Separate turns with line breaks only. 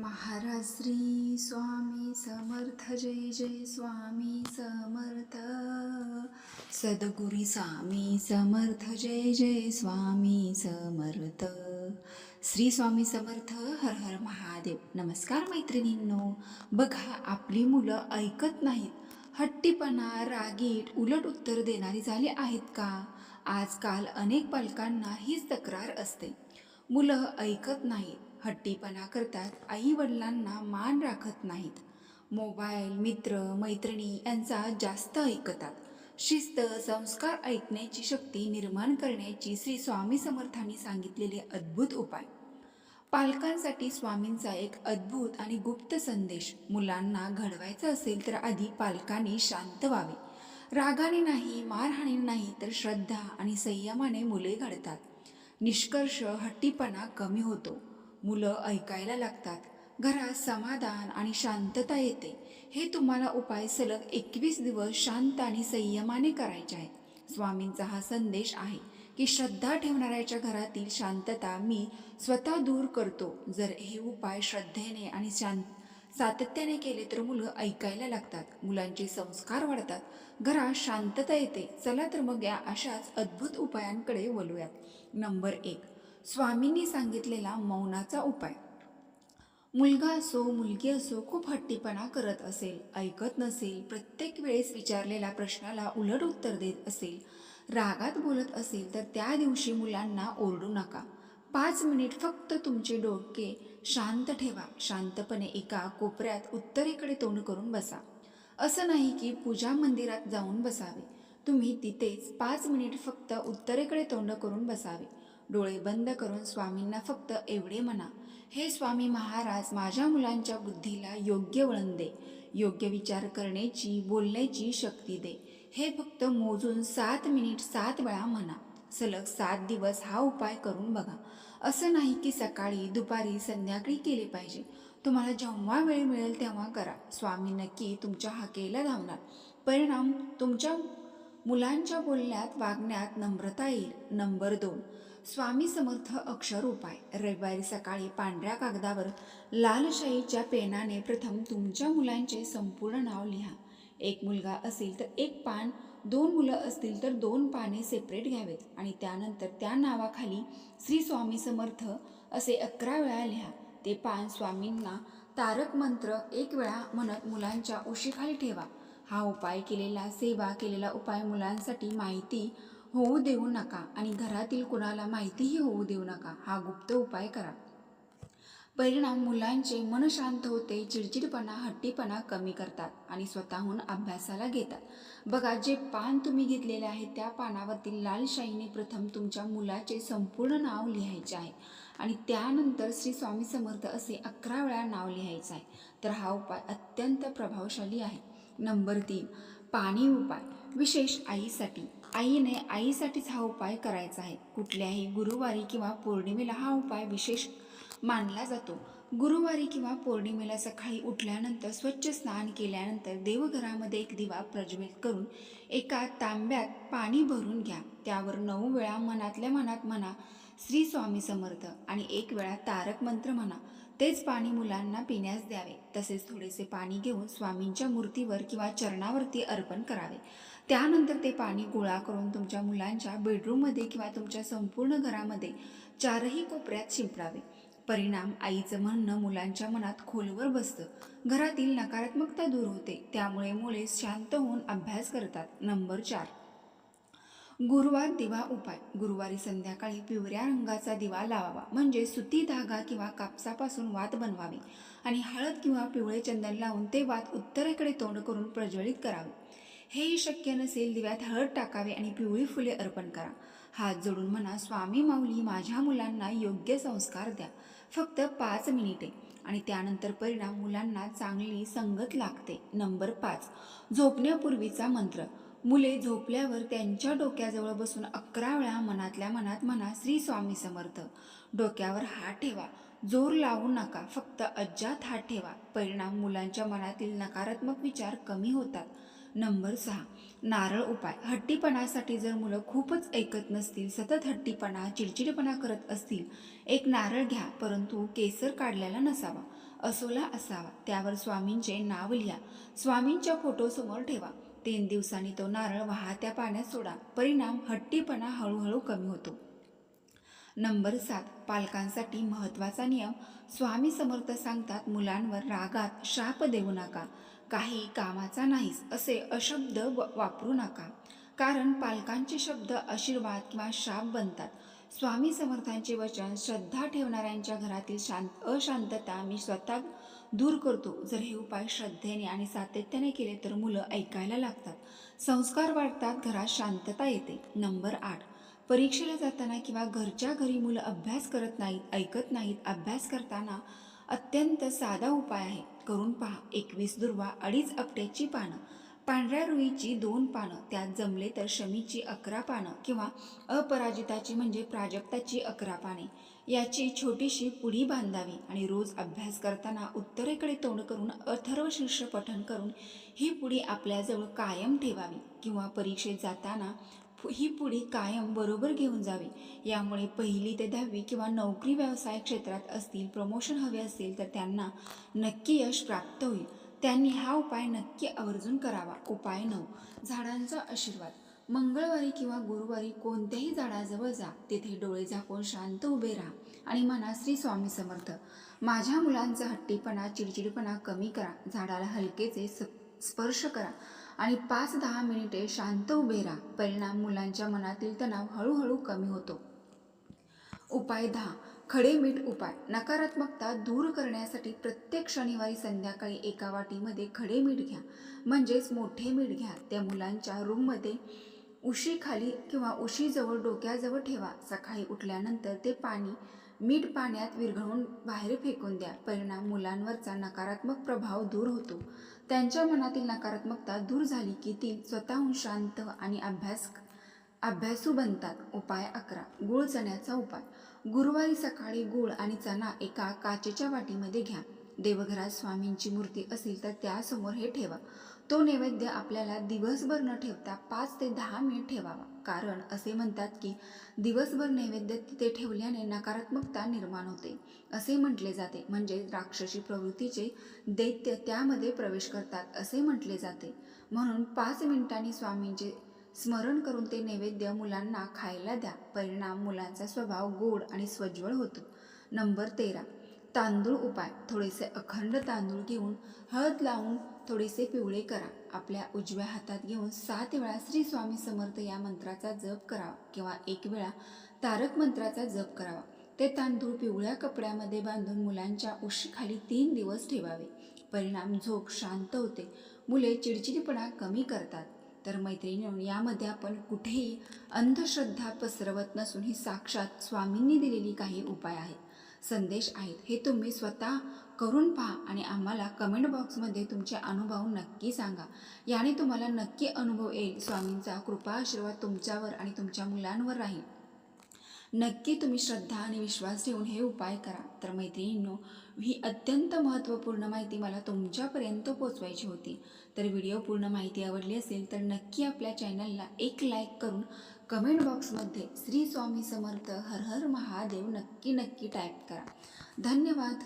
महाराज श्री स्वामी समर्थ, जय जय स्वामी समर्थ. सद्गुरू स्वामी समर्थ, जय जय स्वामी समर्थ. श्री स्वामी समर्थ. हर हर महादेव. नमस्कार मैत्रिणींनो. बघा, आपली मुलं ऐकत नाहीत. हट्टीपणा, रागीट, उलट उत्तर देणारी झाली आहेत का? आजकाल अनेक पालकांना हीच तक्रार असते. मुलं ऐकत नाहीत, हट्टीपणा करतात, आई वडिलांना मान राखत नाहीत, मोबाईल, मित्र मैत्रिणी यांचा जास्त ऐकतात. शिस्त, संस्कार ऐकण्याची शक्ती निर्माण करण्याची श्री स्वामी समर्थांनी सांगितलेले अद्भुत उपाय. पालकांसाठी स्वामींचा एक अद्भुत आणि गुप्त संदेश. मुलांना घडवायचं असेल तर आधी पालकांनी शांत व्हावे. रागाने नाही, मारहाणीने नाही, तर श्रद्धा आणि संयमाने मुले घडतात. निष्कर्ष, हट्टीपणा कमी होतो, मुलं ऐकायला लागतात, घरात समाधान आणि शांतता येते. हे तुम्हाला उपाय सलग 21 दिवस शांत आणि संयमाने करायचे आहेत. स्वामींचा हा संदेश आहे की श्रद्धा ठेवणाऱ्याच्या घरातील शांतता मी स्वतः दूर करतो. जर हे उपाय श्रद्धेने आणि सातत्याने केले तर मुलं ऐकायला लागतात, मुलांचे संस्कार वाढतात, घरात शांतता येते. चला तर मग या अशाच अद्भुत उपायांकडे वळूयात. नंबर 1, स्वामींनी सांगितलेला मौनाचा उपाय. मुलगा असो मुलगी असो खूप हट्टीपणा करत असेल, ऐकत नसेल, प्रत्येक वेळेस विचारलेल्या प्रश्नाला उलट उत्तर देत असेल, रागात बोलत असेल, तर त्या दिवशी मुलांना ओरडू नका. 5 मिनिट फक्त तुमचे डोके शांत ठेवा. शांतपणे एका कोपऱ्यात उत्तरेकडे तोंड करून बसा. असं नाही की पूजा मंदिरात जाऊन बसावे. तुम्ही तिथेच 5 मिनिट फक्त उत्तरेकडे तोंड करून बसावे. डोळे बंद करून स्वामींना फक्त एवढे म्हणा, हे स्वामी महाराज, माझ्या मुलांच्या बुद्धीला योग्य वळण दे, योग्य विचार करण्याची, बोलण्याची शक्ती दे. हे फक्त मोजून 7 मिनिट 7 वेळा म्हणा. सलग 7 दिवस हा उपाय करून बघा. असं नाही की सकाळी, दुपारी, संध्याकाळी केले पाहिजे. तुम्हाला जेव्हा वेळ मिळेल तेव्हा करा. स्वामी नक्की तुमच्या हाकेला धावणार. परिणाम, तुमच्या मुलांच्या बोलण्यात, वागण्यात नम्रता येईल. नंबर 2, स्वामी समर्थ अक्षर उपाय. रविवारी सकाळी पांढऱ्या कागदावर लाल शाईच्या पेनाने प्रथम तुमच्या मुलांचे संपूर्ण नाव लिहा. 1 मुलगा असेल तर 1 पान, 2 मुलं असतील तर 2 पाने सेपरेट घ्यावेत आणि त्यानंतर त्या नावाखाली श्री स्वामी समर्थ असे 11 वेळा लिहा. ते पान स्वामींना तारक मंत्र 1 वेळा म्हणत मुलांच्या उशीखाली ठेवा. हा उपाय केलेला, सेवा केलेला उपाय मुलांसाठी माहिती होऊ देऊ नका आणि घरातील कुणाला माहितीही होऊ देऊ नका. हा गुप्त उपाय करा. परिणाम, मुलांचे मन शांत होते, चिडचिडपणा, हट्टीपणा कमी करतात आणि स्वतःहून अभ्यासाला घेतात. बघा, जे पान तुम्ही घेतलेले आहे त्या पानावरती लाल शाईने प्रथम तुमच्या मुलाचे संपूर्ण नाव लिहायचे आहे आणि त्यानंतर श्री स्वामी समर्थ असे 11 वेळा नाव लिहायचं आहे. तर हा उपाय अत्यंत प्रभावशाली आहे. नंबर 3, पाणी उपाय. विशेष आईसाठी. आईने आईसाठीच हा उपाय करायचा आहे. कुठल्याही गुरुवारी किंवा पौर्णिमेला हा उपाय विशेष मानला जातो. गुरुवारी किंवा पौर्णिमेला सकाळी उठल्यानंतर स्वच्छ स्नान केल्यानंतर देवघरामध्ये एक दिवा प्रज्वलित करून एका तांब्यात पाणी भरून घ्या. त्यावर 9 वेळा मनातल्या मनात म्हणा, श्री स्वामी समर्थ, आणि 1 वेळा तारक मंत्र म्हणा. तेच पाणी मुलांना पिण्यास द्यावे. तसेच थोडेसे पाणी घेऊन स्वामींच्या मूर्तीवर किंवा चरणावरती अर्पण करावे. त्यानंतर ते पाणी गोळा करून तुमच्या मुलांच्या बेडरूममध्ये किंवा तुमच्या संपूर्ण घरामध्ये 4ही कोपऱ्यात शिंपडावे. परिणाम, आईचं म्हणणं मुलांच्या मनात खोलवर बसतं, घरातील नकारात्मकता दूर होते, त्यामुळे मुले शांत होऊन अभ्यास करतात. नंबर 4, गुरुवार दिवा उपाय. गुरुवारी संध्याकाळी पिवळ्या रंगाचा दिवा लावावा, म्हणजे सुती धागा किंवा कापसापासून वात बनवावी आणि हळद किंवा पिवळे चंदन लावून ते वात उत्तरेकडे तोंड करून प्रज्वलित करावे. हेही शक्य नसेल, दिव्यात हळद टाकावे आणि पिवळी फुले अर्पण करा. हात जोडून म्हणा, स्वामी माऊली, माझ्या मुलांना योग्य संस्कार द्या. फक्त 5 मिनिटे आणि त्यानंतर परिणाम, मुलांना चांगली संगत लागते. नंबर 5, झोपण्यापूर्वीचा मंत्र. मुले झोपल्यावर त्यांच्या डोक्याजवळ बसून 11 वेळा मनातल्या मनात म्हणा, श्री स्वामी समर्थ. डोक्यावर हात ठेवा, जोर लावू नका, फक्त अज्जात हात ठेवा. परिणाम, मुलांच्या मनातील नकारात्मक विचार कमी होतात, नंबर 6, नारळ उपाय. हट्टीपणासाठी जर मुलं खूपच ऐकत नसतील, सतत हट्टीपणा, चिडचिडेपणा करत असतील, एक नारळ घ्या, परंतु केसर काढलेला नसावा, असोला असावा. त्यावर स्वामींचे नाव लिहा, स्वामींच्या फोटोसमोर ठेवा. 3 दिवसांनी तो नारळ वाहत्या पाण्यात सोडा. परिणाम, हट्टीपणा हळूहळू कमी होतो. नंबर 7, पालकांसाठी महत्त्वाचा नियम. स्वामी समर्थ सांगतात, मुलांवर रागात शाप देऊ नका, काही कामाचा नाहीस असे अशब्द वापरू नका, कारण पालकांचे शब्द आशीर्वाद किंवा शाप बनतात. स्वामी समर्थांचे वचन श्रद्धा ठेवणाऱ्यांच्या घरातील अशांतता मी स्वतः दूर करतो. जर हे उपाय श्रद्धेने आणि सातत्याने केले तर मुलं ऐकायला लागतात, संस्कार वाढतात, घरात शांतता येते. नंबर 8, परीक्षेला जाताना किंवा घरच्या घरी मुलं अभ्यास करत नाहीत, ऐकत नाहीत. अभ्यास करताना अत्यंत साधा उपाय आहे, करून पहा. 21 दुर्वा, 2.5 आपट्याची पानं, पांढऱ्या रुईची 2 पानं, त्यात जमले तर शमीची 11 पानं किंवा अपराजिताची म्हणजे प्राजक्ताची 11 पाने, याची छोटीशी पुडी बांधावी आणि रोज अभ्यास करताना उत्तरेकडे तोंड करून अथर्वशीर्ष पठण करून ही पुडी आपल्याजवळ कायम ठेवावी किंवा परीक्षेत जाताना ही पुडी कायम बरोबर घेऊन जावी. यामुळे 1ली ते 10वी किंवा नोकरी व्यवसाय क्षेत्रात असतील, प्रमोशन हवे असेल तर त्यांना नक्की यश प्राप्त होईल. त्यांनी हा उपाय नक्की आवर्जून करावा. उपाय 9, झाडांचा आशीर्वाद. मंगळवारी किंवा गुरुवारी कोणत्याही झाडाजवळ जा, तिथे डोळे झाकून शांत उभे राहा आणि म्हणा, श्री स्वामी समर्थ, माझ्या मुलांचा हट्टीपणा, चिडचिडपणा कमी करा. झाडाला हलकेचे स्पर्श करा आणि 5-10 मिनिटे शांत उभे राहा. परिणाम, मुलांच्या मनातील तणाव हळूहळू कमी होतो. उपाय 10, खडे मीठ उपाय. नकारात्मकता दूर करण्यासाठी प्रत्येक शनिवारी संध्याकाळी एका वाटीमध्ये खडे मीठ घ्या, म्हणजेच मोठे मीठ घ्या. त्या मुलांच्या रूममध्ये उशीखाली किंवा उशीजवळ डोक्याजवळ ठेवा. सकाळी उठल्यानंतर ते मीठ पाण्यात विरघळवून बाहेर फेकून द्या. परिणाम, मुलांवरचा नकारात्मक प्रभाव दूर होतो. त्यांच्या मनातील नकारात्मकता दूर झाली की ती स्वतःहून शांत आणि अभ्यासू बनतात. उपाय 11, गूळ चण्याचा उपाय. गुरुवारी सकाळी गूळ आणि चणा एका काचेच्या वाटीमध्ये घ्या. देवघरात स्वामींची मूर्ती असेल तर त्यासमोर हे ठेवा. तो नैवेद्य आपल्याला दिवसभर न ठेवता 5 ते 10 मिनिट ठेवावा, कारण असे म्हणतात की दिवसभर नैवेद्य तिथे ठेवल्याने नकारात्मकता निर्माण होते असे म्हटले जाते. म्हणजे राक्षसी प्रवृत्तीचे दैत्य त्यामध्ये प्रवेश करतात असे म्हटले जाते. म्हणून 5 मिनिटांनी स्वामींचे स्मरण करून ते नैवेद्य मुलांना खायला द्या. परिणाम, मुलांचा स्वभाव गोड आणि स्वज्वळ होतो. नंबर 13, तांदूळ उपाय. थोडेसे अखंड तांदूळ घेऊन हळद लावून थोडेसे पिवळे करा. आपल्या उजव्या हातात घेऊन 7 वेळा श्री स्वामी समर्थ या मंत्राचा जप करावा किंवा 1 वेळा तारक मंत्राचा जप करावा. ते तांदूळ पिवळ्या कपड्यामध्ये बांधून मुलांच्या उशीखाली 3 दिवस ठेवावे. परिणाम, झोप शांत होते, मुले चिडचिडपणा कमी करतात. तर मैत्रिणींनो, यामध्ये आपण कुठेही अंधश्रद्धा पसरवत नसून ही साक्षात स्वामींनी दिलेली काही उपाय आहेत, संदेश आहेत. हे तुम्ही स्वतः करून पहा आणि आम्हाला कमेंट बॉक्समध्ये तुमचे अनुभव नक्की सांगा. याने तुम्हाला नक्की अनुभव येईल. स्वामींचा कृपा आशीर्वाद तुमच्यावर आणि तुमच्या मुलांवर राहील. नक्की तुम्ही श्रद्धा आणि विश्वास ठेवून हे उपाय करा. तर मैत्रिणींनो, ही अत्यंत महत्त्वपूर्ण माहिती मला तुमच्यापर्यंत पोचवायची होती. तर व्हिडिओ पूर्ण माहिती आवडली असेल तर नक्की आपल्या चॅनलला एक लाईक करून कमेंट बॉक्समध्ये श्री स्वामी समर्थ हर हर महादेव नक्की टाईप करा. धन्यवाद.